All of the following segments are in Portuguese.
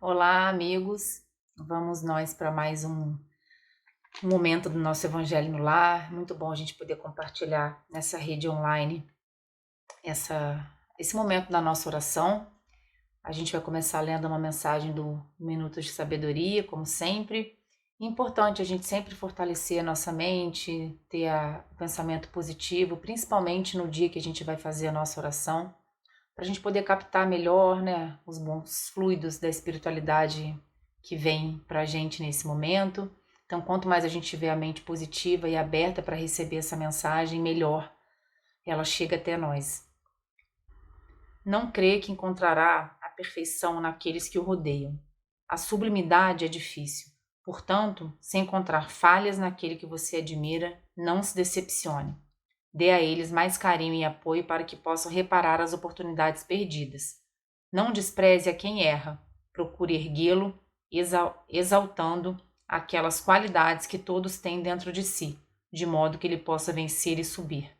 Olá, amigos. Vamos nós para mais um momento do nosso Evangelho no Lar. Muito bom a gente poder compartilhar nessa rede online esse momento da nossa oração. A gente vai começar lendo uma mensagem do Minutos de Sabedoria, como sempre. Importante a gente sempre fortalecer a nossa mente, ter o pensamento positivo, principalmente no dia que a gente vai fazer a nossa oração, para a gente poder captar melhor, né, os bons fluidos da espiritualidade que vem para a gente nesse momento. Então, quanto mais a gente tiver a mente positiva e aberta para receber essa mensagem, melhor ela chega até nós. Não crê que encontrará a perfeição naqueles que o rodeiam. A sublimidade é difícil. Portanto, se encontrar falhas naquele que você admira, não se decepcione. Dê a eles mais carinho e apoio para que possam reparar as oportunidades perdidas. Não despreze a quem erra. Procure erguê-lo, exaltando aquelas qualidades que todos têm dentro de si, de modo que ele possa vencer e subir.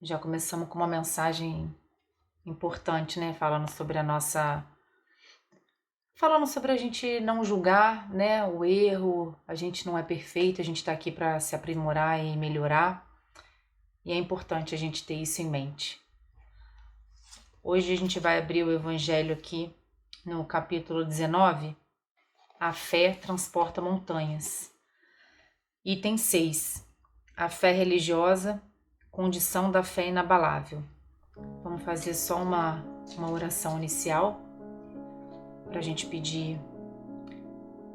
Já começamos com uma mensagem importante, né? Falando sobre a gente não julgar, né, o erro. A gente não é perfeito, a gente está aqui para se aprimorar e melhorar. E é importante a gente ter isso em mente. Hoje a gente vai abrir o Evangelho aqui no capítulo 19. A fé transporta montanhas. Item 6. A fé religiosa, condição da fé inabalável. Vamos fazer só uma oração inicial para a gente pedir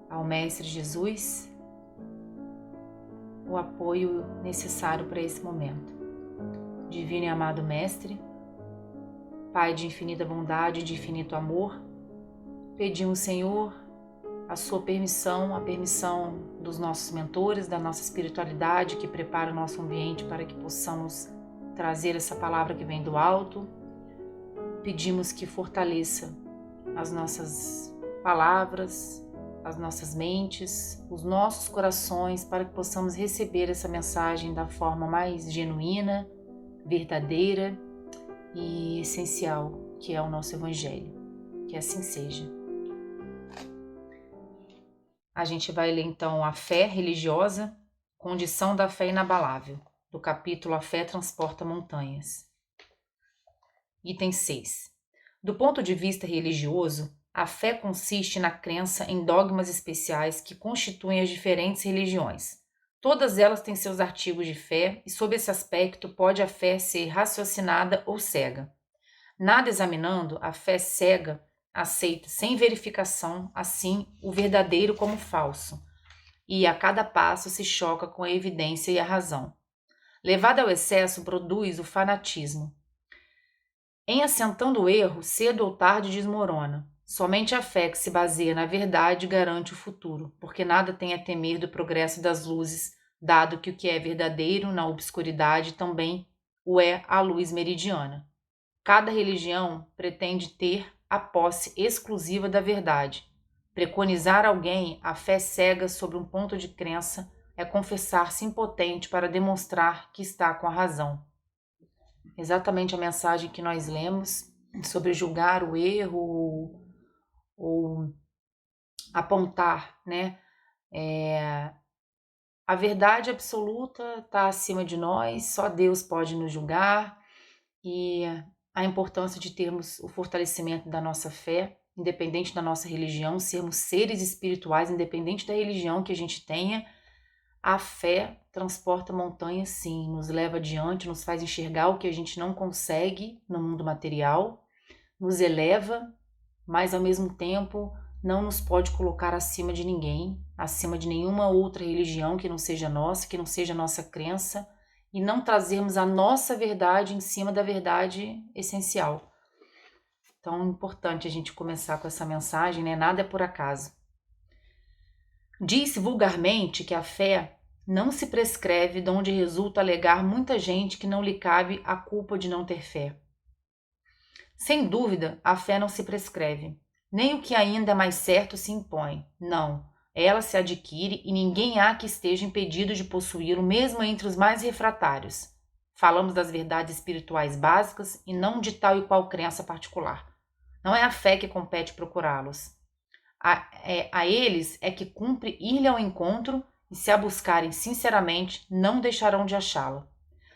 ao Mestre Jesus o apoio necessário para esse momento. Divino e amado Mestre, Pai de infinita bondade e de infinito amor, pedimos, Senhor, a sua permissão, a permissão dos nossos mentores, da nossa espiritualidade que prepara o nosso ambiente para que possamos trazer essa palavra que vem do alto. Pedimos que fortaleça as nossas palavras, as nossas mentes, os nossos corações, para que possamos receber essa mensagem da forma mais genuína, verdadeira e essencial, que é o nosso Evangelho. Que assim seja. A gente vai ler então a fé religiosa, condição da fé inabalável, do capítulo A Fé Transporta Montanhas. Item 6. Do ponto de vista religioso, a fé consiste na crença em dogmas especiais que constituem as diferentes religiões. Todas elas têm seus artigos de fé e, sob esse aspecto, pode a fé ser raciocinada ou cega. Nada examinando, a fé cega aceita sem verificação, assim, o verdadeiro como falso, e a cada passo se choca com a evidência e a razão. Levada ao excesso, produz o fanatismo. Em assentando o erro, cedo ou tarde desmorona. Somente a fé que se baseia na verdade garante o futuro, porque nada tem a temer do progresso das luzes, dado que o que é verdadeiro na obscuridade também o é à luz meridiana. Cada religião pretende ter a posse exclusiva da verdade. Preconizar alguém a fé cega sobre um ponto de crença é confessar-se impotente para demonstrar que está com a razão. Exatamente a mensagem que nós lemos sobre julgar o erro ou apontar, né? A verdade absoluta está acima de nós, só Deus pode nos julgar, e a importância de termos o fortalecimento da nossa fé, independente da nossa religião, sermos seres espirituais, independente da religião que a gente tenha. A fé transporta montanhas, sim, nos leva adiante, nos faz enxergar o que a gente não consegue no mundo material, nos eleva, mas ao mesmo tempo não nos pode colocar acima de ninguém, acima de nenhuma outra religião que não seja nossa, que não seja nossa crença, e não trazermos a nossa verdade em cima da verdade essencial. Então é importante a gente começar com essa mensagem, né? Nada é por acaso. Diz-se vulgarmente que a fé não se prescreve, de onde resulta alegar muita gente que não lhe cabe a culpa de não ter fé. Sem dúvida, a fé não se prescreve. Nem o que ainda é mais certo se impõe. Não, ela se adquire e ninguém há que esteja impedido de possuí-lo, mesmo entre os mais refratários. Falamos das verdades espirituais básicas e não de tal e qual crença particular. Não é a fé que compete procurá-los. A eles é que cumpre ir-lhe ao encontro, e se a buscarem sinceramente, não deixarão de achá-la.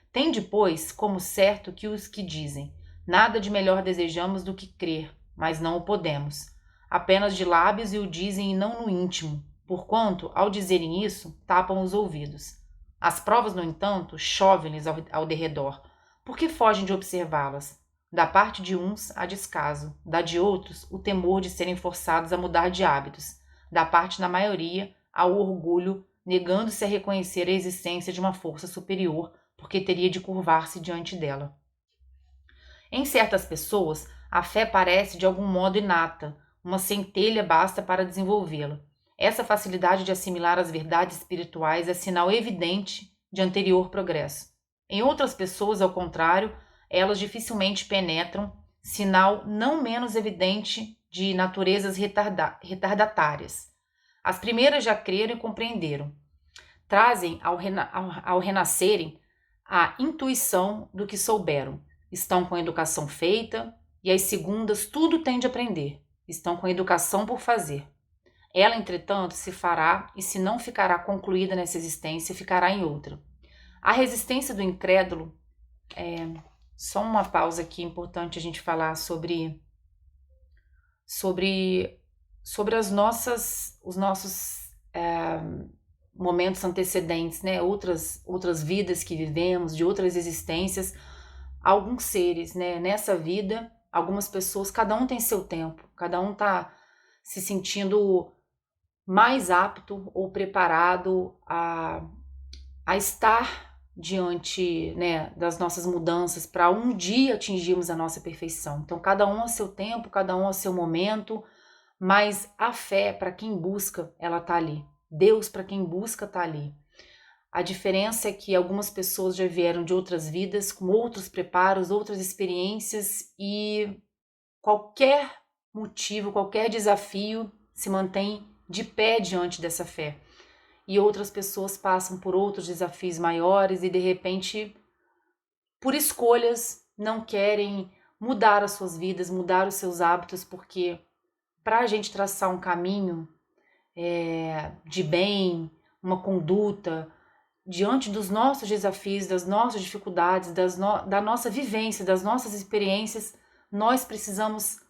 Tende, pois, como certo que os que dizem: nada de melhor desejamos do que crer, mas não o podemos. Apenas de lábios e o dizem e não no íntimo, porquanto, ao dizerem isso, tapam os ouvidos. As provas, no entanto, chovem-lhes ao derredor, porque fogem de observá-las. Da parte de uns, há descaso, da de outros, o temor de serem forçados a mudar de hábitos. Da parte da maioria, há o orgulho, negando-se a reconhecer a existência de uma força superior, porque teria de curvar-se diante dela. Em certas pessoas, a fé parece de algum modo inata, uma centelha basta para desenvolvê-la. Essa facilidade de assimilar as verdades espirituais é sinal evidente de anterior progresso. Em outras pessoas, ao contrário, elas dificilmente penetram, sinal não menos evidente de naturezas retardatárias. As primeiras já creram e compreenderam. Trazem, ao renascerem, a intuição do que souberam. Estão com a educação feita, e as segundas tudo têm de aprender. Estão com a educação por fazer. Ela, entretanto, se fará, e se não ficará concluída nessa existência, ficará em outra. A resistência do incrédulo, só uma pausa aqui, importante a gente falar sobre os nossos momentos antecedentes, né? Outras vidas que vivemos, de outras existências. Alguns seres, né? Nessa vida, algumas pessoas, cada um tem seu tempo, cada um está se sentindo mais apto ou preparado a estar diante, né, das nossas mudanças para um dia atingirmos a nossa perfeição. Então, cada um a seu tempo, cada um a seu momento, mas a fé, para quem busca, ela está ali. Deus, para quem busca, está ali. A diferença é que algumas pessoas já vieram de outras vidas, com outros preparos, outras experiências, e qualquer motivo, qualquer desafio se mantém de pé diante dessa fé. E outras pessoas passam por outros desafios maiores e, de repente, por escolhas, não querem mudar as suas vidas, mudar os seus hábitos, porque para a gente traçar um caminho de bem, uma conduta, diante dos nossos desafios, das nossas dificuldades, da nossa vivência, das nossas experiências, nós precisamos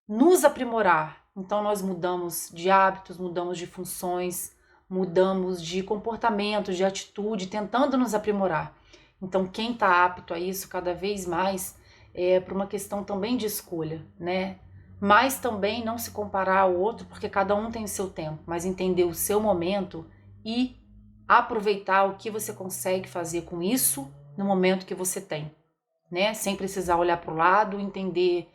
nos aprimorar. Então nós mudamos de hábitos, mudamos de funções, mudamos de comportamento, de atitude, tentando nos aprimorar. Então quem está apto a isso cada vez mais é por uma questão também de escolha, né? Mas também não se comparar ao outro, porque cada um tem o seu tempo, mas entender o seu momento e aproveitar o que você consegue fazer com isso no momento que você tem, né? Sem precisar olhar para o lado, entender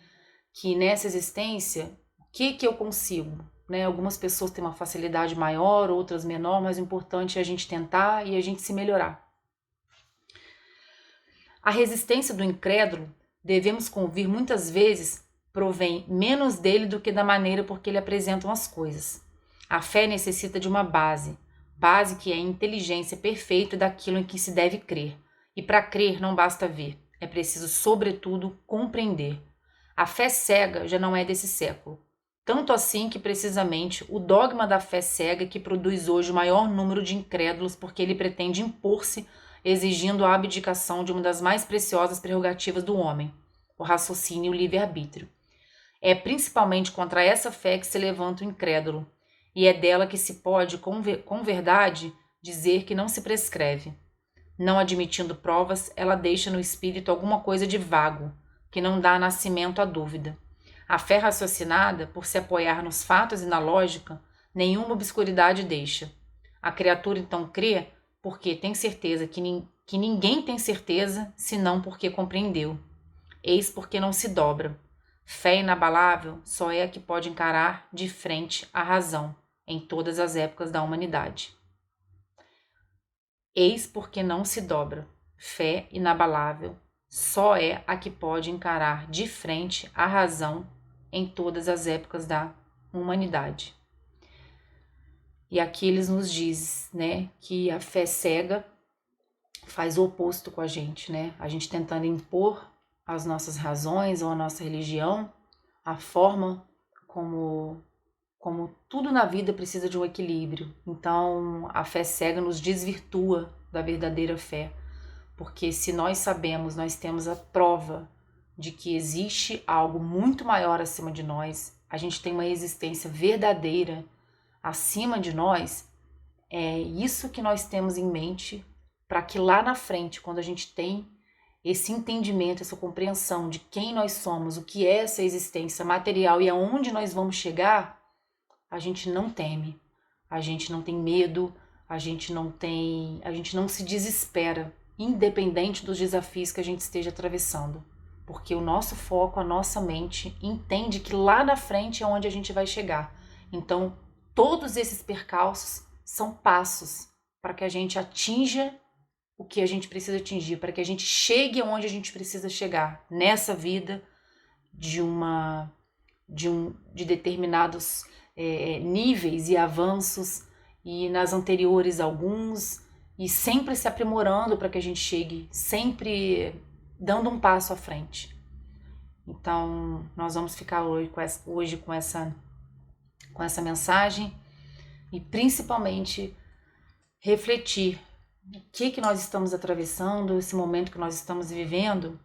que nessa existência, o que eu consigo, né? Algumas pessoas têm uma facilidade maior, outras menor, mas o importante é a gente tentar e a gente se melhorar. A resistência do incrédulo, devemos convir muitas vezes, provém menos dele do que da maneira por que ele apresentam as coisas. A fé necessita de uma base que é a inteligência perfeita daquilo em que se deve crer. E para crer não basta ver, é preciso, sobretudo, compreender. A fé cega já não é desse século. Tanto assim que, precisamente, o dogma da fé cega que produz hoje o maior número de incrédulos, porque ele pretende impor-se, exigindo a abdicação de uma das mais preciosas prerrogativas do homem, o raciocínio e o livre-arbítrio. É principalmente contra essa fé que se levanta o incrédulo, e é dela que se pode, com verdade, dizer que não se prescreve. Não admitindo provas, ela deixa no espírito alguma coisa de vago, que não dá nascimento à dúvida. A fé raciocinada, por se apoiar nos fatos e na lógica, nenhuma obscuridade deixa. A criatura então crê porque tem certeza que ninguém tem certeza, senão porque compreendeu. Eis porque não se dobra. Fé inabalável só é a que pode encarar de frente a razão em todas as épocas da humanidade. Eis porque não se dobra. Fé inabalável só é a que pode encarar de frente a razão em todas as épocas da humanidade. E aqui eles nos diz, né, que a fé cega faz o oposto com a gente, né? A gente tentando impor as nossas razões ou a nossa religião, a forma como tudo na vida precisa de um equilíbrio. Então, a fé cega nos desvirtua da verdadeira fé, porque se nós sabemos, nós temos a prova de que existe algo muito maior acima de nós, a gente tem uma existência verdadeira acima de nós, é isso que nós temos em mente para que lá na frente, quando a gente tem esse entendimento, essa compreensão de quem nós somos, o que é essa existência material e aonde nós vamos chegar, a gente não teme, a gente não tem medo, a gente não se desespera, independente dos desafios que a gente esteja atravessando, porque o nosso foco, a nossa mente entende que lá na frente é onde a gente vai chegar. Então, todos esses percalços são passos para que a gente atinja o que a gente precisa atingir, para que a gente chegue onde a gente precisa chegar nessa vida de determinados níveis e avanços, e nas anteriores alguns, e sempre se aprimorando para que a gente chegue, sempre dando um passo à frente. Então, nós vamos ficar hoje com essa mensagem e principalmente refletir o que nós estamos atravessando, esse momento que nós estamos vivendo,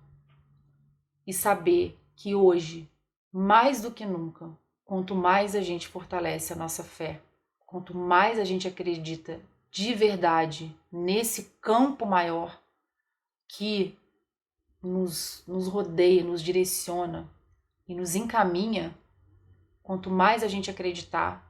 e saber que hoje, mais do que nunca, quanto mais a gente fortalece a nossa fé, quanto mais a gente acredita de verdade nesse campo maior que nos rodeia, nos direciona e nos encaminha, quanto mais a gente acreditar,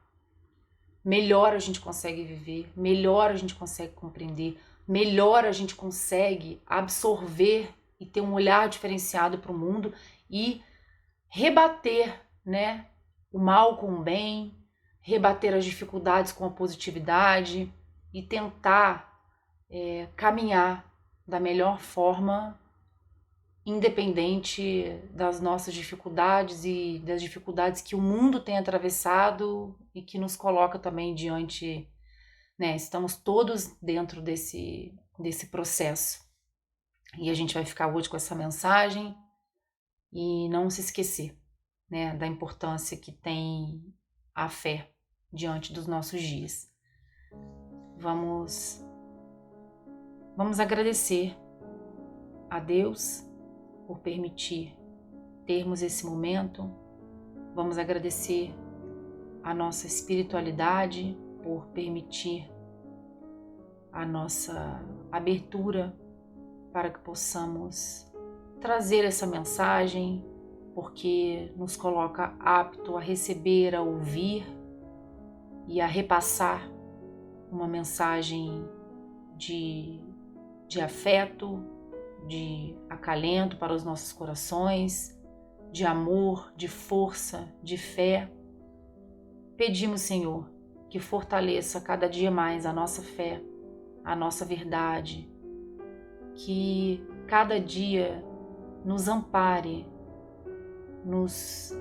melhor a gente consegue viver, melhor a gente consegue compreender, melhor a gente consegue absorver e ter um olhar diferenciado para o mundo e rebater, né, o mal com o bem, rebater as dificuldades com a positividade e tentar caminhar da melhor forma, independente das nossas dificuldades e das dificuldades que o mundo tem atravessado e que nos coloca também diante, né? Estamos todos dentro desse processo. E a gente vai ficar hoje com essa mensagem e não se esquecer, né, da importância que tem a fé diante dos nossos dias. Vamos agradecer a Deus por permitir termos esse momento. Vamos agradecer a nossa espiritualidade por permitir a nossa abertura para que possamos trazer essa mensagem, porque nos coloca apto a receber, a ouvir e a repassar uma mensagem de afeto, de acalento para os nossos corações, de amor, de força, de fé. Pedimos, Senhor, que fortaleça cada dia mais a nossa fé, a nossa verdade, que cada dia nos ampare, nos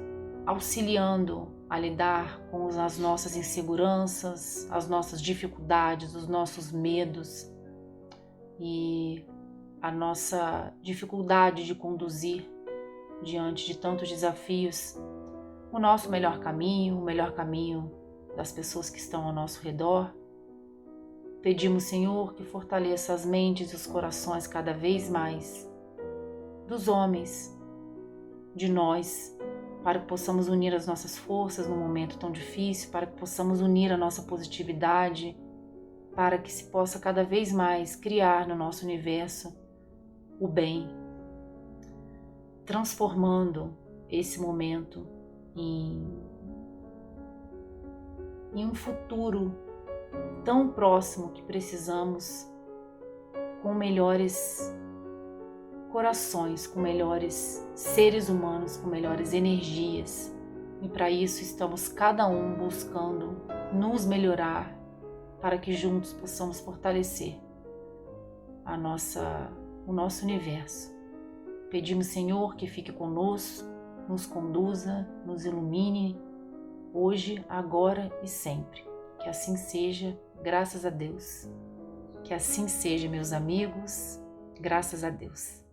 auxiliando a lidar com as nossas inseguranças, as nossas dificuldades, os nossos medos e a nossa dificuldade de conduzir diante de tantos desafios o nosso melhor caminho, o melhor caminho das pessoas que estão ao nosso redor. Pedimos, Senhor, que fortaleça as mentes e os corações cada vez mais dos homens, de nós, para que possamos unir as nossas forças num momento tão difícil, para que possamos unir a nossa positividade, para que se possa cada vez mais criar no nosso universo o bem, transformando esse momento em um futuro tão próximo que precisamos, com melhores corações, com melhores seres humanos, com melhores energias. E para isso estamos cada um buscando nos melhorar, para que juntos possamos fortalecer o nosso universo. Pedimos, Senhor, que fique conosco, nos conduza, nos ilumine, hoje, agora e sempre. Que assim seja, graças a Deus. Que assim seja, meus amigos, graças a Deus.